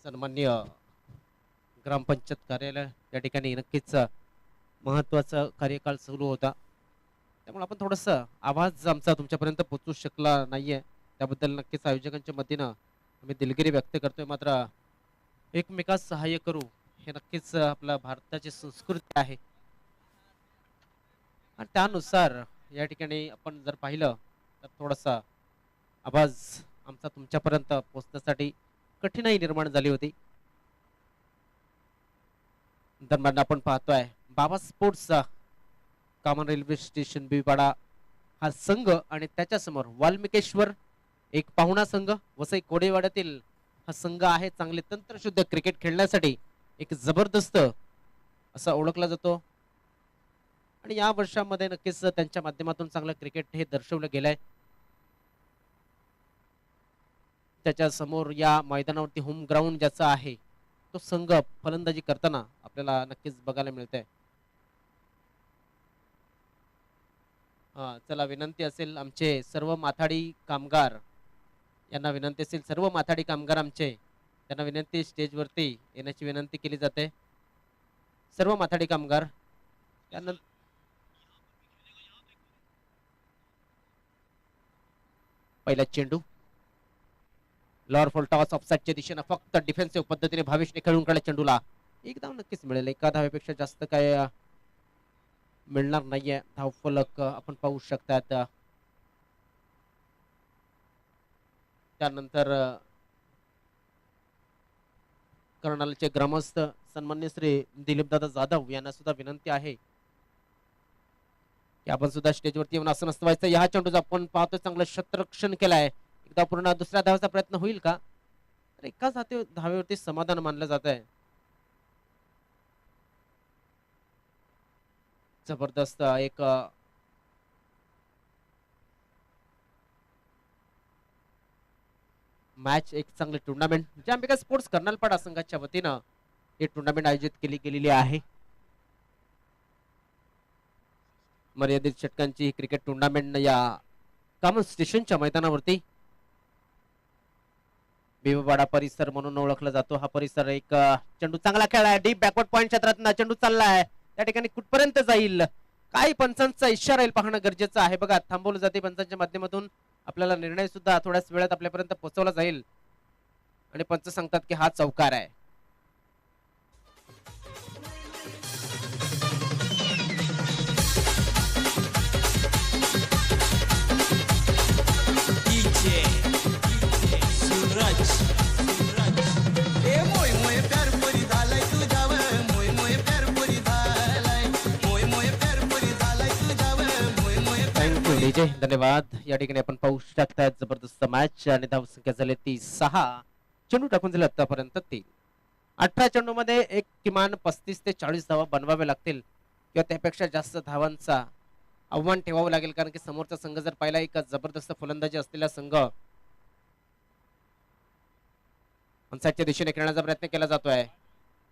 सन्माननीय ग्रामपंचायत कार्यालय या ठिकाणी नक्कीच महत्वाचा कार्यकाळ सुरू होता, त्यामुळे आपण थोडस आवाज आमचा तुमच्यापर्यंत पोहोचू शकला नाहीये, त्याबद्दल नक्कीच आयोजकांच्या वतीनं आम्ही दिलगिरी व्यक्त करतोय. मात्र एकमेकास सहाय्य करू हे नक्कीच आपल्या भारताची संस्कृती आहे आणि त्यानुसार या ठिकाणी आपण जर पाहिलं तर थोडासा आवाज आमचा तुमच्यापर्यंत पोहोचण्यासाठी कठीणाई निर्माण झाली होती. दरम्यान आपण पाहतोय बाबा स्पोर्ट्सचा कॉमन रेल्वे स्टेशन बिबाडा हा संघ आणि त्याच्या समोर वाल्मिकेश्वर एक पाहुणा संघ वसई कोडेवाड्यातील हा संघ आहे. चांगले तंत्रशुद्ध क्रिकेट खेळण्यासाठी एक जबरदस्त असा ओळखला जातो आणि या वर्षामध्ये नक्कीच त्यांच्या माध्यमातून चांगलं क्रिकेट हे दर्शवलं गेलंय. त्याच्या समोर या मैदानावरती होम ग्राउंड ज्याचा आहे तो संघ फलंदाजी करताना आपल्याला नक्कीच बघायला मिळतंय. चला विनंती असेल आमचे सर्व माथाडी कामगार यांना विनंती असेल, सर्व माथाडी कामगार आमचे त्यांना विनंती स्टेजवरती येण्याची विनंती केली जाते. सर्व माथाडी कामगार त्यानंतर पहिला चेंडू लॉर फॉल्टॉस ऑफसाईडच्या दिशेनं फक्त डिफेन्सिव्ह पद्धतीने भावेशने खेळून काढला. चेंडूला एक धाव नक्कीच मिळेल, एका धावेपेक्षा जास्त काय मिळणार नाहीये. धावफलक आपण पाहू शकतात. त्यानंतर कर्नालचे ग्रामस्थ सन्मान्य श्री दिलीपदादा जाधव यांना सुद्धा विनंती आहे की आपण सुद्धा स्टेजवरती येऊन असं नसतं व्हायचं. या चेंडूचा आपण पाहतोय चांगलं क्षेत्ररक्षण केलंय. एकदा पूर्ण दुसऱ्या धावाचा प्रयत्न होईल का, तर एकाच धावेवरती समाधान मानलं जात आहे. जबरदस्त एक मॅच, एक चांगले टुर्नामेंट जे अंबिका स्पोर्ट्स कर्नालपाडा संघाच्या वतीनं हे टुर्नामेंट आयोजित केली गेलेली आहे. मर्यादित षटकांची क्रिकेट टुर्नामेंट या कॉमन स्टेशनच्या मैदानावरती बिबवाडा परिसर म्हणून ओळखला जातो. हा परिसर एक चेंडू चांगला खेळ आहे, डीप बॅकवर्ड पॉइंट क्षेत्रात चेंडू चाललाय, त्या ठिकाणी कुठपर्यंत जाईल काही पंचांचा इशारा येईल पाहणं गरजेचं आहे. बघा थांबवलं जाते पंचांच्या माध्यमातून, आपल्याला निर्णय सुद्धा थोड्याच वेळात आपल्यापर्यंत पोहोचवला जाईल आणि पंच सांगतात की हा चौकार आहे. धन्यवाद. या ठिकाणी आपण पाहू शकता जबरदस्त मॅच आणि धावसंख्या झाली ती 6. चेंडू टाकून दिले आतापर्यंत 3. 18 चेंडू मध्ये एक किमान 35 ते 40 धावा बनवावे लागतील किंवा त्यापेक्षा जास्त धावांचा आव्हान ठेवावं लागेल, कारण की समोरचा संघ जर पाहिला एक जबरदस्त फलंदाजी असलेला संघ ऑनसाईडच्या दिशेने खेळण्याचा प्रयत्न केला जातोय.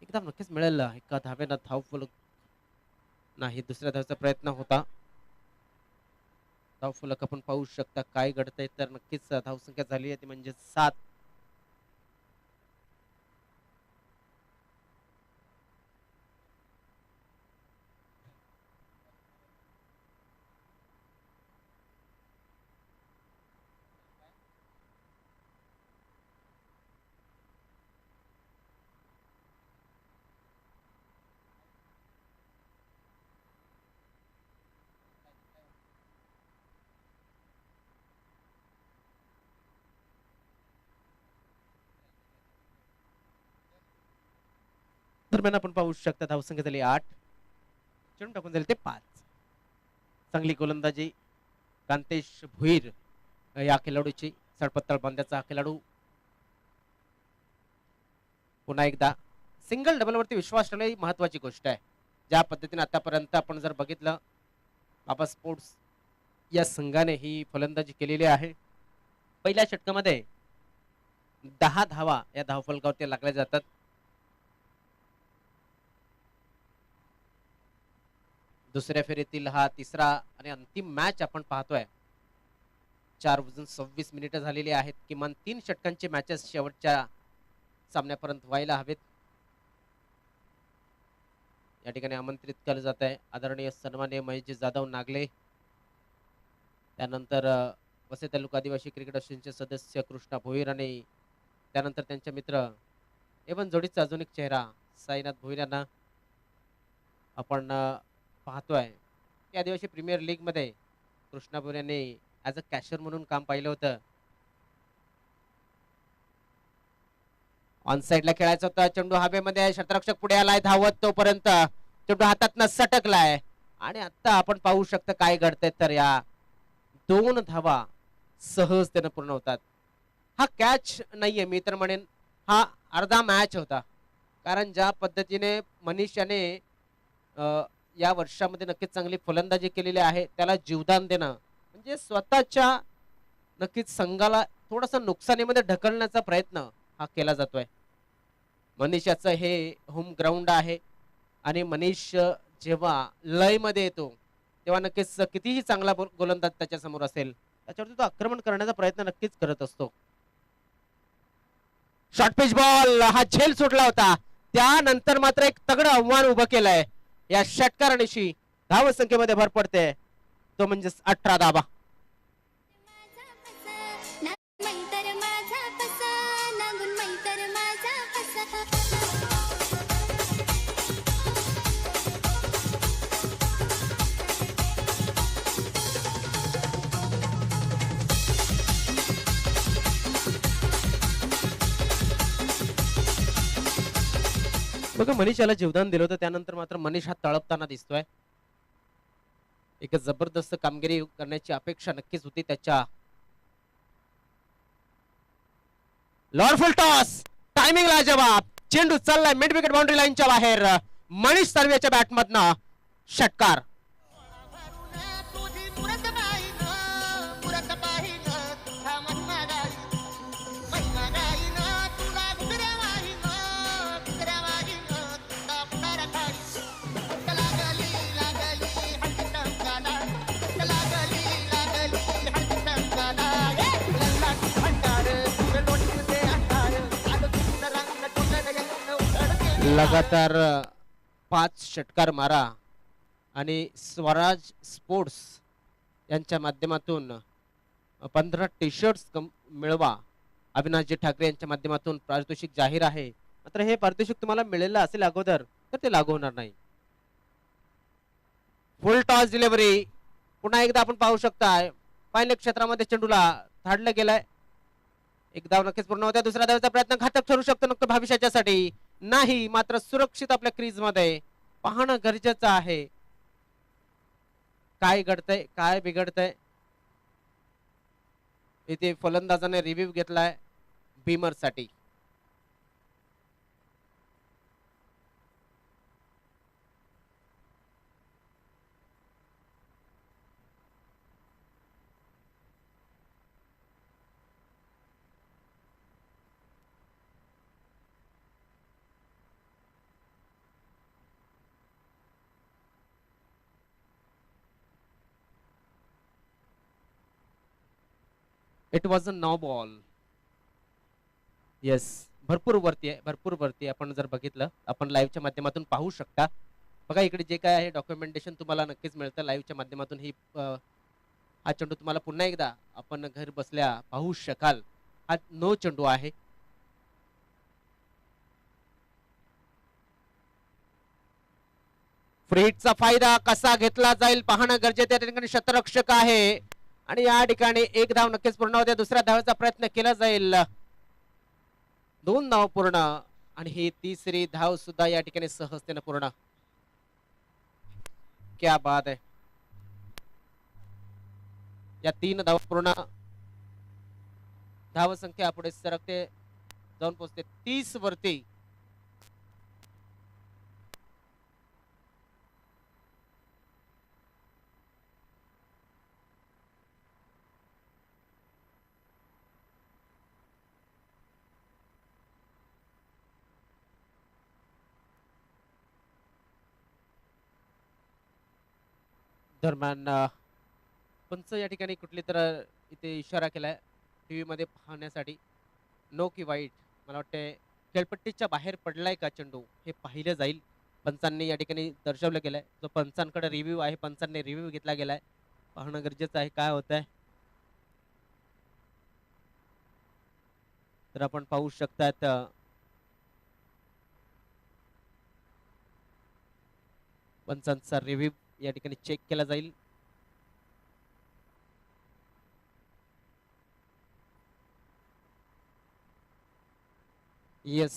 एकदम नक्कीच मिळेल, एका धावेनं धाव फलक नाही, दुसऱ्या धावेचा प्रयत्न होता. धावफलक आपण पाहू शकता काय घडतंय, तर नक्कीच धावसंख्या झाली आहे ती म्हणजे 7. दरम्यान आपण पाहू शकता धावसंख्या झाली 8. चेंडू टाकून झाले ते 5. चांगली गोलंदाजी कांतेश भुईर या खेळाडूची, सडपत्तळ बांध्याचा खेळाडू पुन्हा एकदा सिंगल डबल वरती विश्वास ठेवणे ही महत्वाची गोष्ट आहे. ज्या पद्धतीने आतापर्यंत आपण जर बघितलं बाबा स्पोर्ट्स या संघाने ही फलंदाजी केलेली आहे. पहिल्या षटकामध्ये 10 धावा या धावफलकावरती लागल्या जातात. दुसऱ्या फेरीतील हा तिसरा आणि अंतिम मॅच आपण पाहतोय. 4 वाजून 26 मिनिटं झालेली आहेत. किमान 3 षटकांचे मॅचेस शेवटच्या सामन्यापर्यंत व्हायला हवेत. या ठिकाणी आमंत्रित केलं जात आहे आदरणीय सन्माननीय महेशजी जाधव नागले, त्यानंतर वसई तालुका आदिवासी क्रिकेट असोसिएशनचे सदस्य कृष्णा भोईर आणि त्यानंतर त्यांचे मित्र एवन जोडीचा अजून एक चेहरा साईनाथ भोईर यांना आपण पाहतोय की आदिवासी प्रीमियर लीग मध्ये कृष्णा भोईर यांनी ऍज अ कॅशर म्हणून काम पाहिलं होतं. ऑन साइडला खेळायचं होतं, चेंडू हवेमध्ये, षटरक्षक पुढे आलाय धावत, तोपर्यंत चेंडू हातातनं सटकलाय आणि आता आपण पाहू शकता काय घडतंय. तर या 2 धावा सहजतेनं पूर्ण होतात. हा कॅच नाहीये, मी तर म्हणेन हा अर्धा मॅच होता. कारण ज्या पद्धतीने मनीष याने या वर्षामध्ये नक्कीच चांगली फलंदाजी केलेली आहे, त्याला जीवदान देणं म्हणजे स्वतःच्या नक्कीच संघाला थोडासा नुकसानीमध्ये ढकलण्याचा प्रयत्न हा केला जातोय. मनीष याचं हे होम ग्राउंड आहे आणि मनीष जेव्हा लय मध्ये येतो तेव्हा नक्कीच कितीही चांगला गोलंदाज त्याच्या समोर असेल त्याच्यावरती तो आक्रमण करण्याचा प्रयत्न नक्कीच करत असतो. शॉर्ट पिच बॉल, हा झेल सुटला होता, त्यानंतर मात्र एक तगडं आव्हान उभं केलंय या षटकारानिशी. धाव संख्येमध्ये भर पडते, तो म्हणजे 18 धावा. बघा मनीष याला जीवदान दिलं होतं, त्यानंतर मात्र मनीष हा तळपताना दिसतोय. एक जबरदस्त कामगिरी करण्याची अपेक्षा नक्कीच होती त्याच्या. लॉर्ड फुल टॉस, टायमिंग लाजवाब, चेंडू चाललाय मिड विकेट बाउंड्री लाईनच्या बाहेर. मनीष सार्वेच्या बॅट मधनं षटकार. लगातार 5 षटकार मारा आणि स्वराज स्पोर्ट्स यांच्या माध्यमातून 15 टी शर्ट्स मिळवा. अविनाशजी ठाकरे यांच्या माध्यमातून पारितोषिक जाहीर आहे, मात्र हे पारितोषिक तुम्हाला मिळेल असेल अगोदर तर ते लागू होणार नाही. फुल टॉस डिलिव्हरी पुन्हा एकदा आपण पाहू शकताय, फायनल क्षेत्रामध्ये चेंडूला धाडलं गेलंय. एक धाव नक्कीच पूर्ण होत्या, दुसऱ्या धावेचा प्रयत्न घातक ठरू शकतो नक्की भविष्याच्यासाठी नाही, मात्र सुरक्षित आपल्या क्रीज मध्ये पाहणं गरजेचं आहे काय घडतंय काय बिघडतंय. इथे फलंदाजाने रिव्ह्यू घेतलाय बीमर साठी. It was a no ball. Yes, भरपूर वरती आहे, भरपूर वरती. आपण जर बघितलं, आपण लाईव्हच्या माध्यमातून पाहू शकता. बघा इकडे जे काय आहे डॉक्युमेंटेशन तुम्हाला नक्कीच मिळतं लाईव्हच्या माध्यमातून. ही हा चेंडू तुम्हाला पुन्हा एकदा आपण घर बसल्या पाहू शकाल. हा नो चेंडू आहे. फ्रीटचा फायदा कसा घेतला जाईल पाहणं गरजेचं. त्या ठिकाणी शतरक्षक आहे आणि या ठिकाणी एक धाव नक्कीच पूर्ण होते, दुसऱ्या धावेचा प्रयत्न केला जाईल. 2 धाव पूर्ण आणि ही तिसरी धाव सुद्धा या ठिकाणी सहजतेने पूर्ण. क्या बात आहे. या 3 धाव पूर्ण, धाव संख्या पुढे सरकते, जाऊन पोहोचते 30 वरती. दरम्यान पंच या ठिकाणी कुठली तर इथे इशारा केलाय टीव्ही मध्ये पाहण्यासाठी, नो की वाईट. मला वाटते खेळपट्टीच्या बाहेर पडलाय का चेंडू हे पाहिलं जाईल. पंचांनी या ठिकाणी दर्शवलं गेलंय. जो पंचांकडे रिव्ह्यू आहे, पंचांनी रिव्ह्यू घेतला गेलाय. पाहणं गरजेचं आहे काय होत आहे. तर आपण पाहू शकतात पंचांचा रिव्ह्यू या ठिकाणी चेक केला जाईल. येस,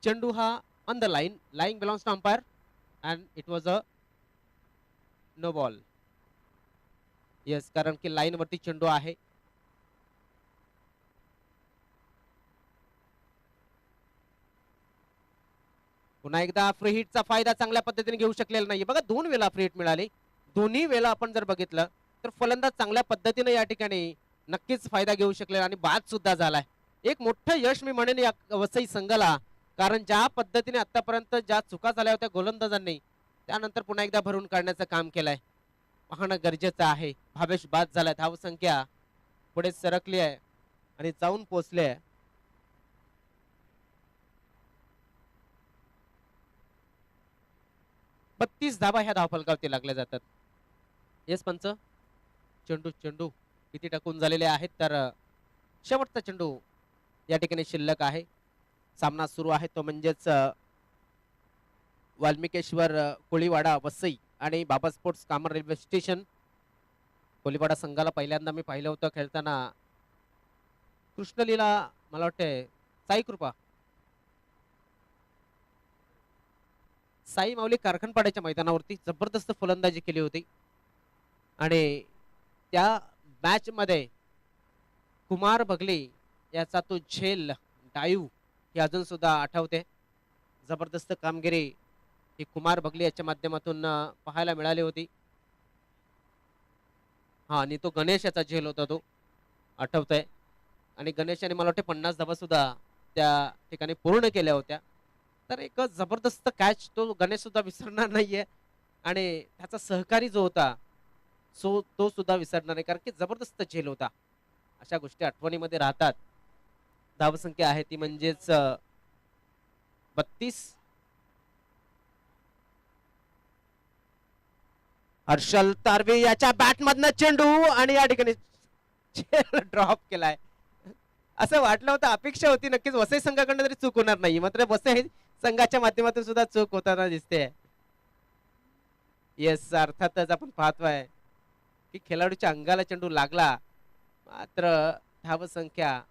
चेंडू हा on the line, line belongs to umpire and it was a no ball. Yes, कारण की लाईन वरती चेंडू आहे. पुन्हा एकदा फ्री हिटचा फायदा चांगल्या पद्धतीने घेऊ शकलेला नाही. बघा 2 वेळा फ्री हिट मिळाली. दोन्ही वेळा आपण जर बघितलं तर फलंदाज चांगल्या पद्धतीने या ठिकाणी नक्कीच फायदा घेऊ शकले आणि बाद सुद्धा झालाय. एक मोठं यश मी म्हणेन या वसई संघाला, कारण ज्या पद्धतीने आतापर्यंत ज्या चुका झाल्या होत्या गोलंदाजांनी, त्यानंतर पुन्हा एकदा भरून काढण्याचं काम केलंय. पाहणं गरजेचं आहे. भावेश बाद झालाय. धावसंख्या पुढे सरकली आहे आणि जाऊन पोहोचले आहे 32 धावा ह्या धावफलकावरती लागल्या जातात. येस पंच, चेंडू चेंडू किती टाकून झालेले आहेत. तर शेवटचा चेंडू या ठिकाणी शिल्लक आहे. सामना सुरू आहे तो म्हणजेच वाल्मिकेश्वर कोळीवाडा वसई आणि Baba sports Kaman railway station. Koliwada संघाला पहिल्यांदा मी पाहिलं होतं खेळताना कृष्णलीला, मला वाटते साई कृपा, साई माऊली कारखानपाड्याच्या मैदानावरती जबरदस्त फलंदाजी केली होती आणि त्या मॅच मध्ये कुमार बगले याचा तो झेल डायू हे अजून सुद्धा आठवते. जबरदस्त कामगिरी ही कुमार बगले याच्या माध्यमातून पाहायला मिळाली होती. हा, आणि तो गणेश याचा झेल होता तो आठवतंय. आणि गणेशाने मला वाटते 50 धावा सुद्धा त्या ठिकाणी पूर्ण केल्या होत्या. तर एक जबरदस्त कॅच तो गणेश सुद्धा विसरणार नाहीये आणि त्याचा सहकारी जो होता तो सुद्धा विसरणार नाही, कारण की जबरदस्त झेल होता. अशा गोष्टी आठवणीमध्ये राहतात. धावसंख्या आहे ती म्हणजेच 32. हर्षल तारवे याच्या बॅट मधनं चेंडू आणि या ठिकाणी ड्रॉप केलाय. असं वाटलं होतं, अपेक्षा होती नक्कीच वसई संघाकडनं तरी चूक होणार नाही, मात्र वसई संघाच्या माध्यमातून सुद्धा चूक होताना दिसते. येस, अर्थातच आपण पाहतोय की खेळाडूच्या अंगाला चेंडू लागला, मात्र धावसंख्या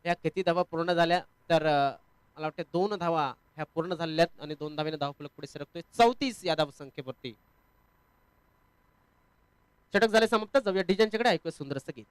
या किती धावा पूर्ण झाल्या तर मला वाटतं 2 धावा ह्या पूर्ण झालेल्यात आणि 2 धावेने धावफलक पुढे सरकतोय 34 या धावसंख्येवरती. षटक झाले समाप्त. जाऊया डिजाईनच्याकडे, ऐकूया सुंदरचं गीत.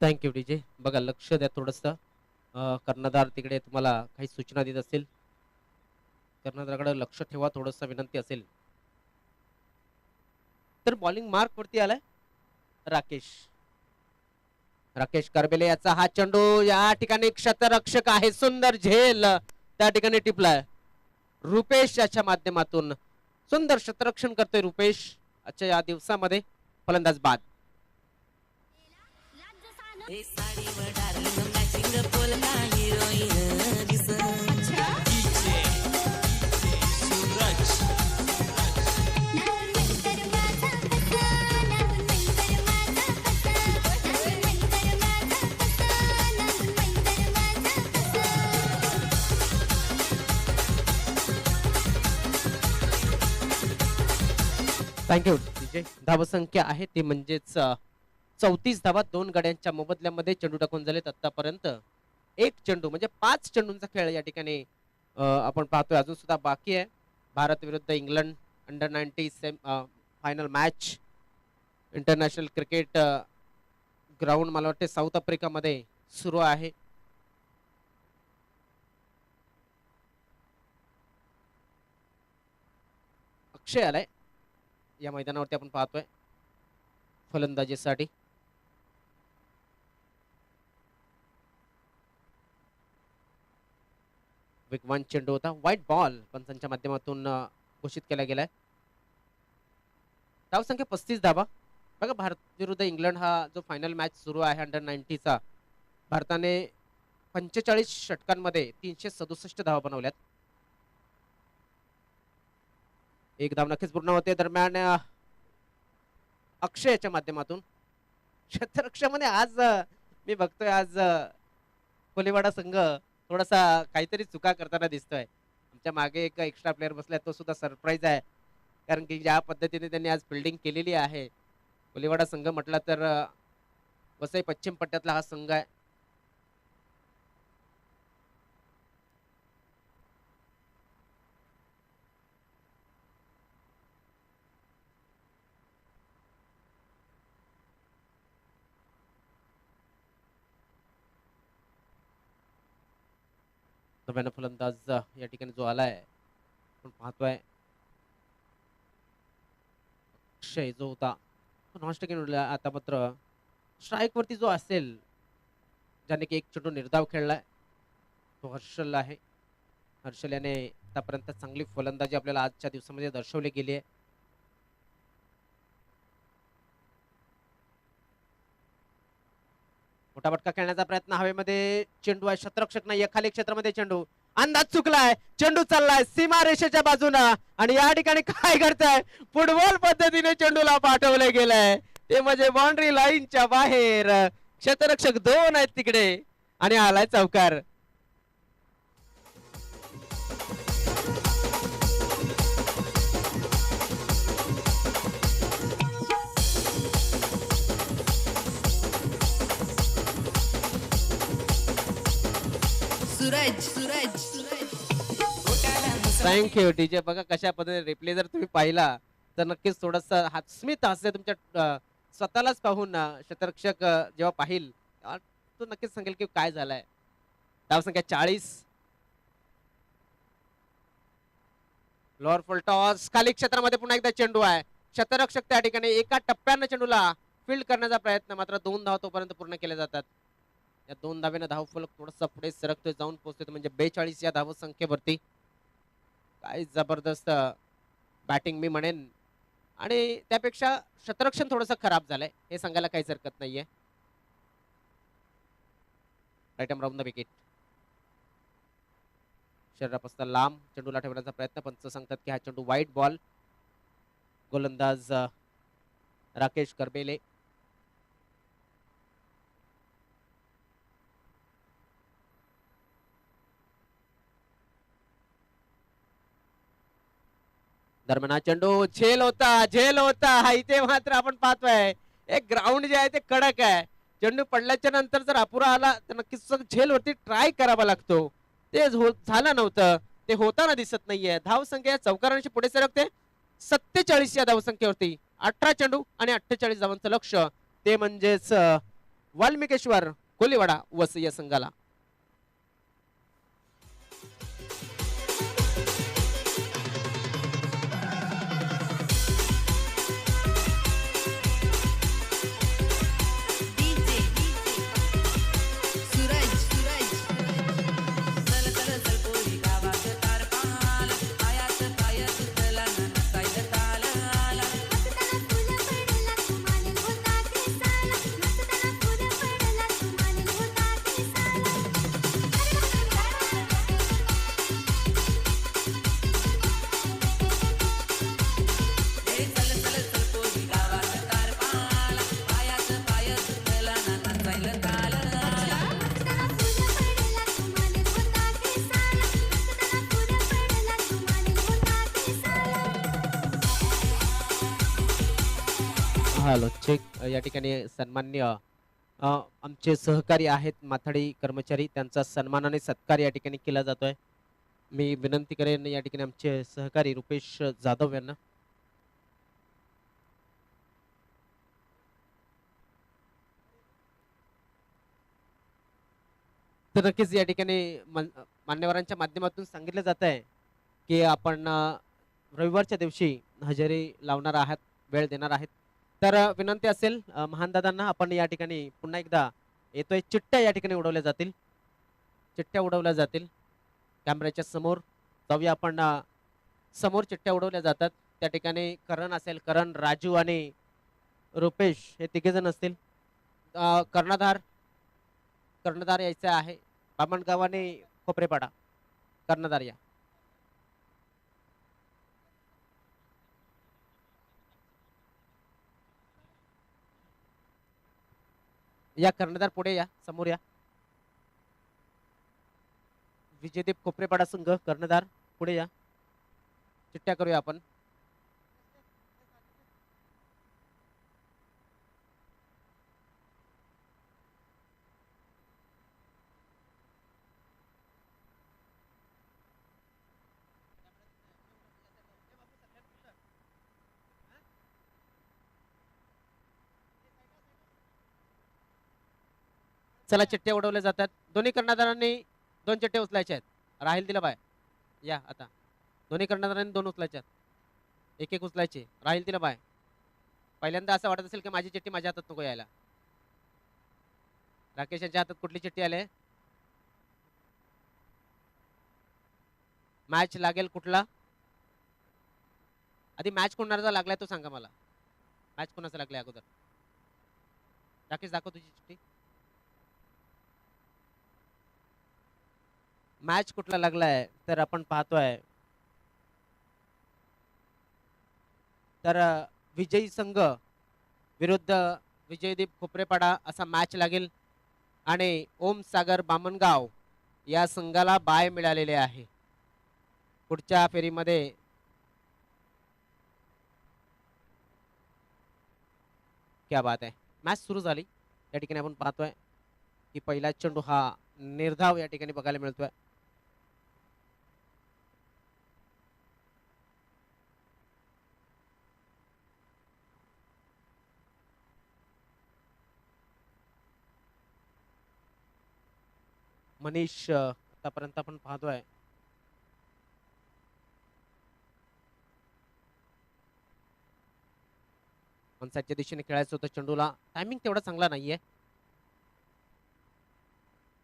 Thank you DJ. बघा, लक्ष द्या थोडस. कर्णधार तिकडे तुम्हाला काही सूचना देत असेल, कर्णधाराकडे लक्ष ठेवा, थोडस विनंती असेल. तर बॉलिंग मार्क वरती आलाय राकेश करबेले याचा हा चेंडू या ठिकाणी क्षेत्ररक्षक आहे, सुंदर झेल त्या ठिकाणी टिपलाय. रुपेश याच्या माध्यमातून सुंदर क्षेत्ररक्षण करतोय रुपेश. आजच्या या दिवसामध्ये फलंदाज बाद. Thank you DJ. धावसंख्या आहे ती म्हणजेच 34 धावा 2 गड्यांच्या मोबदल्यामध्ये चेंडू टाकून झालेत आतापर्यंत. एक चेंडू म्हणजे 5 चेंडूंचा खेळ या ठिकाणी आपण पाहतोय. अजून सुद्धा बाकी आहे. भारत विरुद्ध England under 90 final match international cricket ground मला वाटते साऊथ आफ्रिकामध्ये सुरू आहे. अक्षय आलाय या मैदानावरती, आपण पाहतोय फलंदाजीसाठी. वेगवान चेंडू होता, व्हाईट बॉल पंचांच्या माध्यमातून घोषित केला गेलाय. धावसंख्या 35 धावा. बघा, भारत विरुद्ध इंग्लंड हा जो फायनल मॅच सुरू आहे अंडर 90चा, भारताने 45 षटकांमध्ये 367 धावा बनवल्यात. एक धाव नक्कीच पूर्ण होते. दरम्यान अक्षयच्या माध्यमातून क्षेत्ररक्षणामध्ये आज मी बघतोय आज कोलीवाडा संघ थोडासा काहीतरी चुका करताना दिसतोय. आमच्या मागे एक एक्स्ट्रा प्लेअर बसलाय, तो सुद्धा सरप्राईज आहे, कारण की ज्या पद्धतीने त्यांनी आज फिल्डिंग केलेली आहे. कोलीवाडा संघ म्हटला तर वसई पश्चिम पट्ट्यातला हा संघ आहे. नव्यानं फलंदाज या ठिकाणी जो आलाय आपण पाहतोय अक्षय जो होता तो नॉन स्ट्रायकिंग. आता मात्र स्ट्राईक वरती जो असेल ज्याने की एक चेंडू निर्धाव खेळलाय तो हर्षल आहे. हर्षल याने आतापर्यंत चांगली फलंदाजी आपल्याला आजच्या दिवसामध्ये दर्शवली गेली आहे. मोठा फटका खेळण्याचा प्रयत्न हवेमध्ये, चेंडू आहे, क्षेत्ररक्षक नाहीये, खाली क्षेत्रामध्ये चेंडू, अंदाज चुकलाय, चेंडू चाललाय सीमा रेषेच्या बाजूला आणि या ठिकाणी काय करताय, फुटबॉल पद्धतीने चेंडूला पाठवले गेलंय, ते म्हणजे बाउंड्री लाईनच्या बाहेर. क्षेत्ररक्षक 2 आहेत तिकडे आणि आलाय चौकार. Thank you DJ. बघा कशा पद्धतीने रिप्ले जर तुम्ही पाहिला तर नक्कीच थोडासा स्मित हास्य तुमच्या स्वतःलाच पाहून क्षेत्ररक्षक जेव्हा पाहिल तो नक्कीच सांगेल की काय झालंय. धावसंख्या 40. लोअर फुल टॉस, खाली क्षेत्रामध्ये पुन्हा एकदा चेंडू आहे, क्षेत्ररक्षक त्या ठिकाणी एका टप्प्यानं चेंडूला फील्ड करण्याचा प्रयत्न, मात्र 2 धावा तोपर्यंत पूर्ण केले जातात. या 2 धावेनं धावफलक थोडासा पुढे सरकतोय, जाऊन पोहोचतोय म्हणजे 42 या धावसंख्येवरती. काय जबरदस्त बॅटिंग मी म्हणेन, आणि त्यापेक्षा क्षेत्ररक्षण थोडंसं खराब झालंय हे सांगायला काहीच हरकत नाहीये. Right arm round the wicket. शरीरापासून लांब चेंडूला ठेवण्याचा प्रयत्न, पंच सांगतात की हा चेंडू व्हाईट बॉल. गोलंदाज राकेश करबेले. दरम्यान हा चेंडू झेल होता इथे मात्र आपण पाहतोय एक ग्राउंड जे आहे ते कडक आहे. चेंडू पडल्याच्या नंतर जर अपुरा आला तर नक्कीच झेल वरती ट्राय करावा लागतो, ते झालं नव्हतं, ते होताना दिसत नाहीये. धावसंख्या चौकारांशी पुढे सरकते 47 या धावसंख्येवरती. 18 चेंडू आणि 48 धावांचं लक्ष, ते म्हणजेच वाल्मिकेश्वर कोलीवाडा वसई या संघाला. Hello check. या ठिकाणी सन्मान्य आमचे सहकारी आहेत माथाडी कर्मचारी, त्यांचा सन्मानाने सत्कार या ठिकाणी केला जातोय. मी विनंती करेन या ठिकाणी आमचे सहकारी रुपेश जाधव यांना तर नक्कीच या ठिकाणी मान्यवरांच्या माध्यमातून सांगितलं जात आहे की आपण रविवारच्या दिवशी हजेरी लावणार आहात, वेळ देणार आहेत. तर विनंती असेल महान दादांना, आपण या ठिकाणी पुन्हा एकदा येतोय, चिठ्ठ्या या ठिकाणी उडवल्या जातील, चिठ्ठ्या उडवल्या जातील कॅमेऱ्याच्या समोर. जाऊया आपण, समोर चिठ्ठ्या उडवल्या जातात. त्या ठिकाणी करण असेल, करण, राजू आणि रुपेश हे तिघे जण असतील. कर्णधार कर्णधार यायचा आहे बामणगाव आणि खोपरेपाडा. कर्णधार या कर्णधार पुढे या, समोर या. विजयदीप खोपरेपाडा संघ कर्णधार पुढे या, चिठ्ठ्या करूया आपण. चला, चिठ्ठ्या उडवल्या जातात. दोन्ही कर्णधारांनी दोन चिठ्ठ्या उचलायच्या आहेत. राहील दिला बाय या. आता दोन्ही कर्णधारांनी दोन उचलायच्या आहेत, एक एक उचलायचे. राहील दिला बाय. पहिल्यांदा असं वाटत असेल की माझी चिठ्ठी माझ्या हातात नको यायला. राकेश यांच्या हातात कुठली चिठ्ठी आली? मॅच लागेल कुठला? आधी मॅच कोणाचा लागलाय तो सांगा मला. मॅच कोणाचा लागलाय अगोदर? राकेश दाखव तुझी चिठ्ठी. मॅच कुठला लागलाय तर आपण पाहतोय. तर विजयी संघ विरुद्ध विजयदीप खोपरेपाडा असा मॅच लागेल आणि ओम सागर बामणगाव या संघाला बाय मिळालेले आहे पुढच्या फेरीमध्ये. क्या बात आहे. मॅच सुरू झाली. या ठिकाणी आपण पाहतोय की पहिला चेंडू हा निर्धाव या ठिकाणी बघायला मिळतोय. मनीष आतापर्यंत आपण पाहतोय ऑनसाईडच्या दिशेने खेळायचं होतं चेंडूला, टायमिंग तेवढा चांगला नाहीये.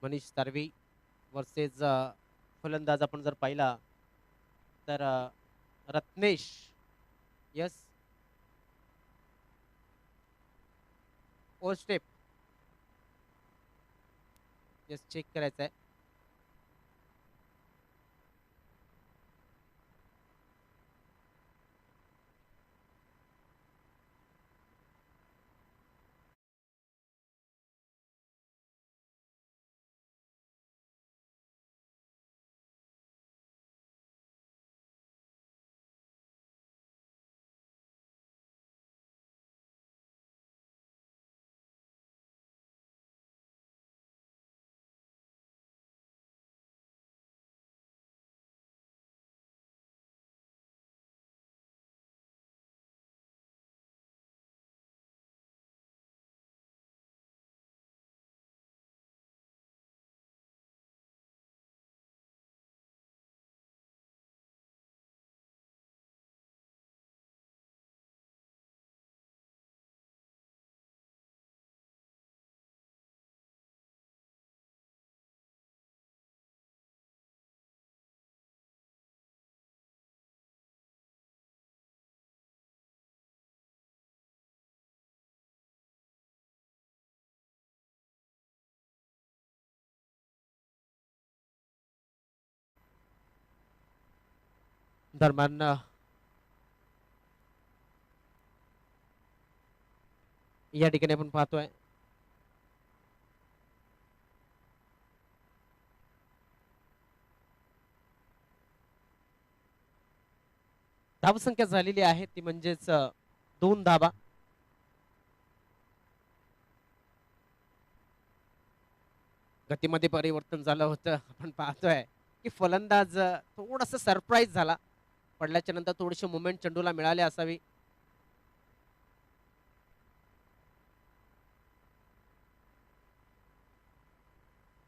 मनीष सार्वी वर्सेस फलंदाज आपण जर पाहिला तर रत्नेश. यस, ओ स्टेप. यस, चेक करायचं आहे. दरम्यान या ठिकाणी आपण पाहतोय धावसंख्या झालेली आहे ती म्हणजेच 2 धावा. गतीमध्ये परिवर्तन झालं होतं. आपण पाहतोय की फलंदाज थोडासा सरप्राईज झाला. पडल्याच्या नंतर थोडीशी मुवमेंट चेंडूला मिळाली असावी.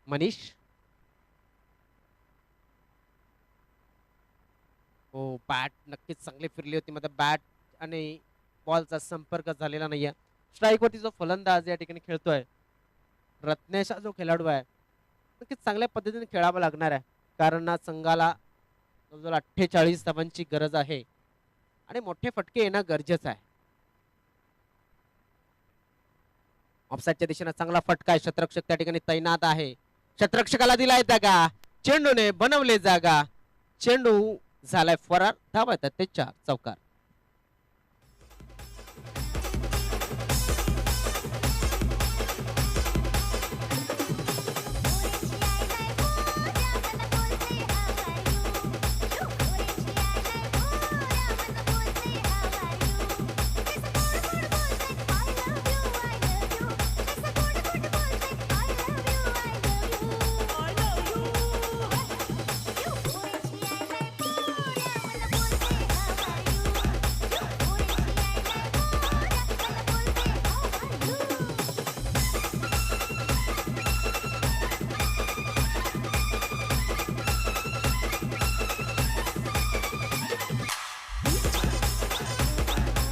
मनीष हो, बॅट नक्कीच चांगली फिरली होती. मात्र बॅट आणि बॉलचा संपर्क झालेला नाहीये. स्ट्राईकवरती जो फलंदाज या ठिकाणी खेळतोय, रत्नेश हा जो खेळाडू आहे, नक्कीच चांगल्या पद्धतीने खेळावं लागणार आहे. कारण संघाला जवळजवळ 48 धावांची गरज आहे आणि मोठे फटके येणं गरजेचं आहे. ऑफसाईडच्या दिशेने चांगला फटका आहे. शतरक्षक त्या ठिकाणी तैनात आहे. शतरक्षकाला दिलाय जागा, चेंडूने बनवले जागा, चेंडू झालाय फरार. धावा येतात ते 4 चौकार.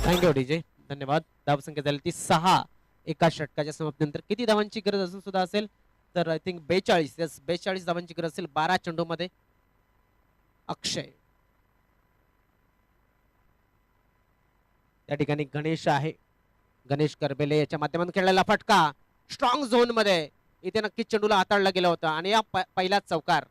थँक्यू डीजे, धन्यवाद. धावसंख्या झाली ती 6 एका षटकाच्या समाप्तीनंतर. किती धावांची गरज असून सुद्धा असेल तर आय थिंक 42. यस, 42 धावांची गरज असेल 12 चेंडूमध्ये. अक्षय त्या ठिकाणी गणेश आहे. गणेश करबेले याच्या माध्यमातून खेळलेला फटका स्ट्रॉंग झोन मध्ये, इथे नक्कीच चेंडूला हाताळला गेला होता आणि या पहिला चौकार.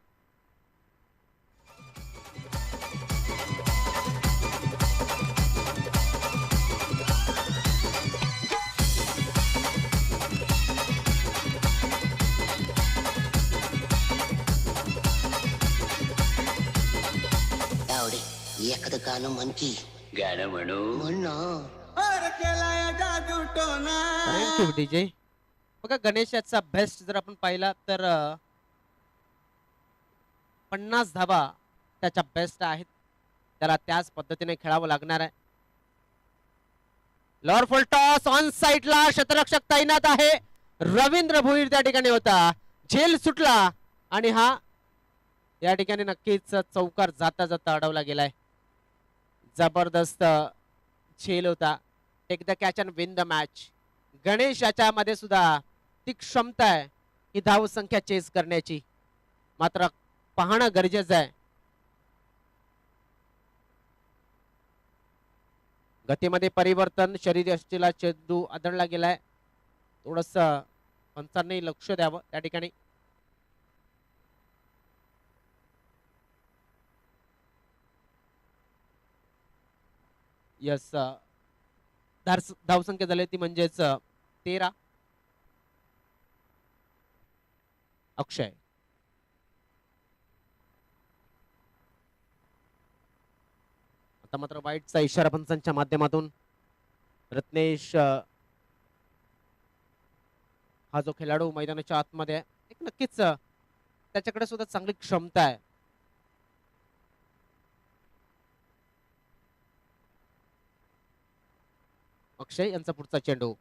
तावडे एखादं गाणं म्हण की. गाणं म्हणू म्हण ना. Thank you DJ. बघा गणेशाचा बेस्ट जर आपण पाहिला तर 50 धावा त्याच्या बेस्ट आहेत. त्याला त्याच पद्धतीने खेळावं लागणार आहे. लॉर फुल टॉस ऑन साइडला, शतरक्षक तैनात आहे. रवींद्र भोईर त्या ठिकाणी होता. झेल सुटला आणि हा या ठिकाणी नक्कीच चौकार जाता जाता अडवला गेलाय. जबरदस्त झेल होता. Take the catch and win the match. Ganesh याच्यामध्ये सुद्धा ती क्षमता आहे ही धाव संख्या चेस करण्याची, मात्र पाहणं गरजेचं आहे. गतीमध्ये परिवर्तन, शरीरयष्टीला चेंडू आदळला गेलाय. थोडस पंचांनी लक्ष द्यावं त्या ठिकाणी. यस, धावसंख्या झाली ती म्हणजेच 13. अक्षय आता मात्र वाईटचा इशारा पंचांच्या माध्यमातून. रत्नेश हा जो खेळाडू मैदानाच्या आतमध्ये आहे, एक नक्कीच त्याच्याकडे सुद्धा चांगली क्षमता आहे. अक्षय यांचा पुढचा चेंडू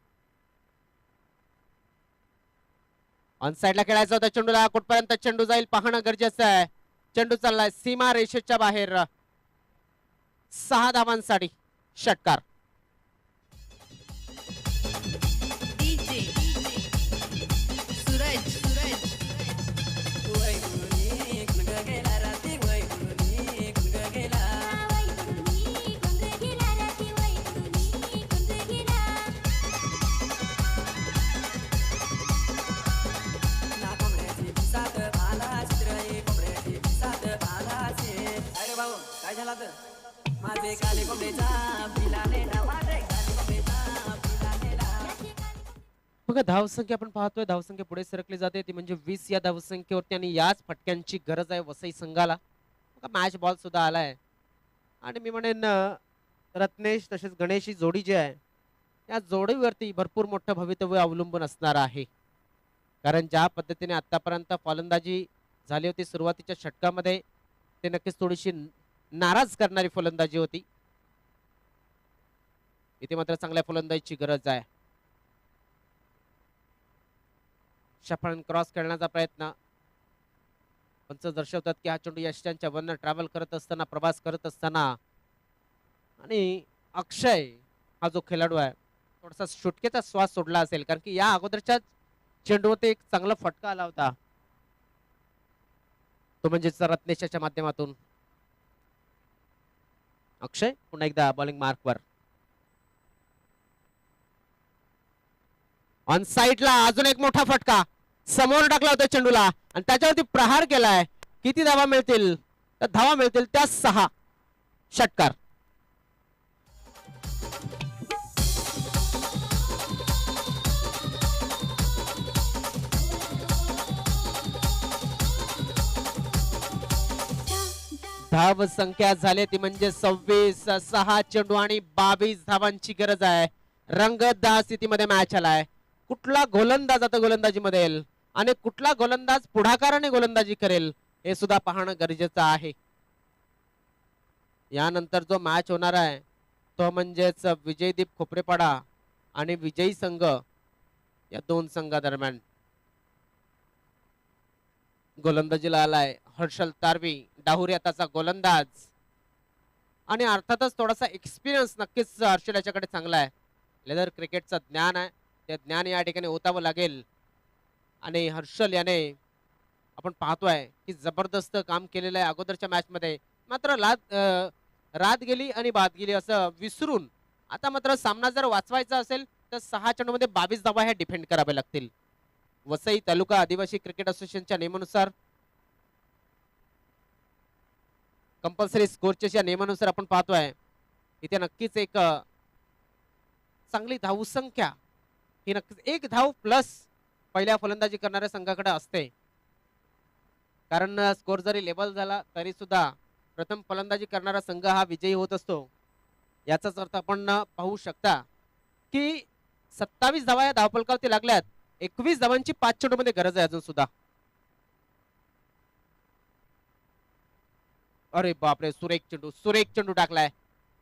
ऑन साइडला खेळायचा होता. चेंडूला कुठपर्यंत चेंडू जाईल पाहणं गरजेचं आहे. चेंडू चाललाय सीमा रेषेच्या बाहेर. 6 धावांसाठी षटकार. बघा धावसंख्या आपण पाहतोय, धावसंख्या पुढे सरकली जाते ती म्हणजे 20 या धावसंख्येवरती आणि याच फटक्यांची गरज आहे वसई संघाला. बघा मॅच बॉल सुद्धा आलाय आणि मी म्हणेन रत्नेश तसेच गणेश ही जोडी जी आहे या जोडीवरती भरपूर मोठं भवितव्य अवलंबून असणार आहे. कारण ज्या पद्धतीने आतापर्यंत फलंदाजी झाली होती सुरुवातीच्या षटकामध्ये, ते नक्कीच थोडीशी नाराज करणारी फलंदाजी होती. इथे मात्र चांगल्या फलंदाजीची गरज आहे. शफल क्रॉस खेळण्याचा प्रयत्न, पंच दर्शवतात की हा चेंडू यष्टीच्या वरनं ट्रॅव्हल करत असताना, प्रवास करत असताना आणि अक्षय हा जो खेळाडू आहे थोडासा सुटकेचा श्वास सोडला असेल, कारण की या अगोदरच्या चेंडूवरती एक चांगला फटका आला होता, तो म्हणजेच रत्नेशाच्या माध्यमातून. अक्षय पुन्हा एकदा बॉलिंग मार्कवर. ऑन साइडला अजून एक मोठा फटका समोर टाकला होता चेंडूला आणि त्याच्यावरती प्रहार केलाय. किती धावा मिळतील? तर धावा मिळतील त्या 6. षटकार. धाव संख्या झाली ती म्हणजे 26. 6 चेंडू आणि 22 धावांची गरज आहे. रंगतदार स्थितीमध्ये मॅच आलाय. कुठला गोलंदाज आता गोलंदाजीमध्ये येईल आणि कुठला गोलंदाज पुढाकाराने गोलंदाजी करेल हे सुद्धा पाहणं गरजेचं आहे. यानंतर जो मॅच होणार आहे तो म्हणजेच विजयदीप खोपरेपाडा आणि विजयी संघ या दोन संघादरम्यान. गोलंदाजीला आलाय हर्षल तारवी, डाहुरी आताचा गोलंदाज आणि अर्थातच थोडासा एक्सपिरियन्स नक्कीच हर्षल याच्याकडे चांगला आहे. लेदर क्रिकेटचं ज्ञान आहे, ते ज्ञान या ठिकाणी ओतावं लागेल आणि हर्षल याने आपण पाहतोय की जबरदस्त काम केलेलं आहे अगोदरच्या मॅच मध्ये. मात्र रात गेली आणि बाद गेली असं विसरून आता मात्र सामना जर वाचवायचा असेल तर 6 चेंडूमध्ये 22 धावा ह्या डिफेंड कराव्या लागतील. वसई तालुका आदिवासी क्रिकेट असोसिएशनच्या नियमानुसार, कंपल्सरी स्कोरच्या नियमानुसार आपण पाहतोय इथे नक्कीच एक चांगली धावसंख्या ही नक्कीच 1 धाव प्लस पहिल्या फलंदाजी करणाऱ्या संघाकडे असते. कारण स्कोर जरी लेवल झाला तरी सुद्धा प्रथम फलंदाजी करणारा संघ हा विजयी होत असतो. याचाच अर्थ आपण पाहू शकता की 27 धावा या धावफलकावरती लागल्यात. 21 धावांची 5 चेंडूमध्ये गरज आहे अजून सुद्धा. अरे बापरे, सुरेख चेंडू टाकलाय.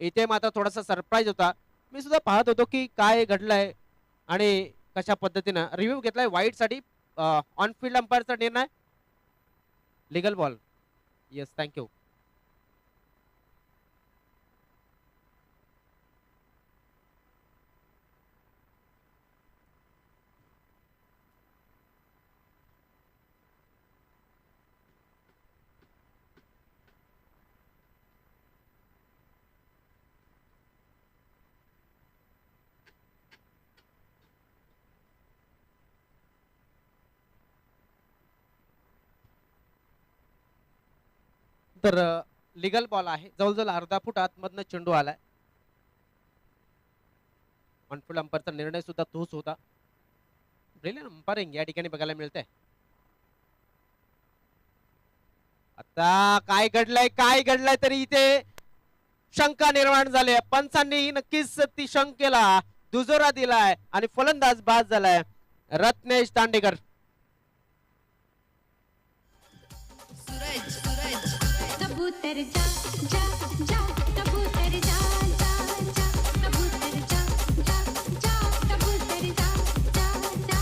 इथे मात्र थोडासा सरप्राईज होता. मी सुद्धा पाहत होतो की काय घडलंय आणि कशा पद्धतीनं रिव्ह्यू घेतलाय वाईट साठी. ऑन फील्ड अंपायरचा निर्णय लीगल बॉल. Yes, thank you. तर लीगल बॉल आहे. जवळजवळ अर्धा फूट आतमधनं चेंडू आलाय. ऑनफील्ड अंपायरचा निर्णय सुद्धा तोच होता. ब्रिलियंट अंपायरिंग या ठिकाणी बघायला मिळतंय. आता काय घडलंय तरी इथे शंका निर्माण झाली. पंचांनी नक्कीच ती शंकेला दुजोरा दिलाय आणि फलंदाज बाद झालाय रत्नेश दांडेकर. कबूतर जा जा जा कबूतर जा जा जा कबूतर जा जा जा कबूतर जा जा जा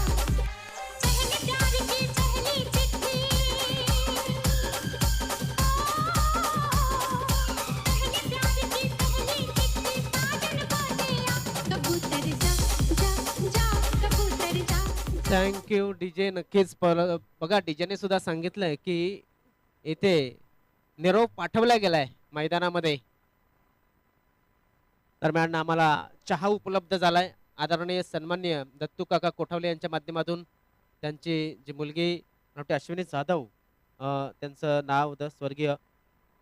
पहले प्यार की पहली चिट्ठी पहले प्यार की पहली चिट्ठी साजन को दिया कबूतर जा जा जा कबूतर जा. Thank you DJ. नक्कीच बघा डीजेने सुद्धा सांगितलंय की इथे निरोप पाठवला गेलाय मैदानामध्ये. दरम्यान आम्हाला चहा उपलब्ध झालाय. आदरणीय सन्माननीय दत्तू काका कोठावले यांच्या माध्यमातून त्यांची जी मुलगी अश्विनी जाधव त्यांचं नाव होतं स्वर्गीय,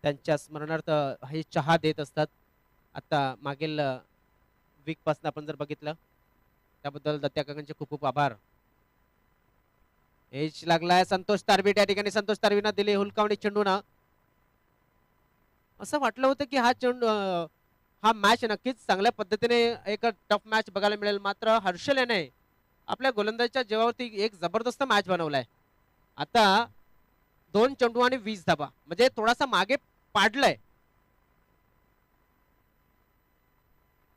त्यांच्या स्मरणार्थ हे चहा देत असतात. आता मागील वीक पासून आपण जर बघितलं त्याबद्दल दत्त्या काकांचे खूप खूप आभार. एच लागलाय संतोष तारवी. त्या ठिकाणी संतोष तारवीनं दिली हुलकावणी चेंडूना. असं वाटलं होतं की हा मॅच नक्कीच चांगल्या पद्धतीने एक टफ मॅच बघायला मिळेल. मात्र हर्षल याने आपल्या गोलंदाजीच्या जीवावरती एक जबरदस्त मॅच बनवलाय. आता 2 चेंडू आणि 20 धाबा म्हणजे थोडासा मागे पाडलाय.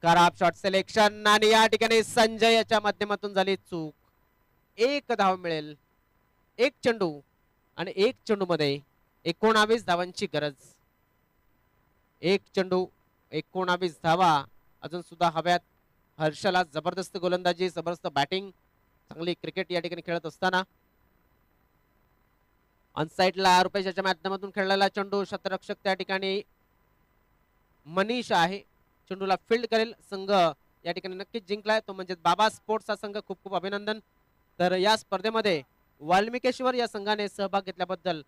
खराब शॉट सिलेक्शन आणि या ठिकाणी संजय याच्या माध्यमातून झाली चूक. 1 धाव मिळेल. 1 चेंडू आणि 1 चेंडू मध्ये 19 धावांची गरज. एक चेंडू 19 धावा अजून सुद्धा हव्यात. हर्षला जबरदस्त गोलंदाजी, जबरदस्त बॅटिंग, चांगली क्रिकेट या ठिकाणी खेळत असताना ऑनसाइडला रुपेशच्या माध्यमातून खेळलेला चेंडू, शतरक्षक त्या ठिकाणी मनीष आहे, चेंडूला फील्ड करेल. संघ या ठिकाणी नक्कीच जिंकलाय, तो म्हणजे बाबा स्पोर्ट्सचा संघ. खूप खूप अभिनंदन. तर या स्पर्धेमध्ये वाल्मिकेश्वर या संघाने सहभाग घेतल्याबद्दल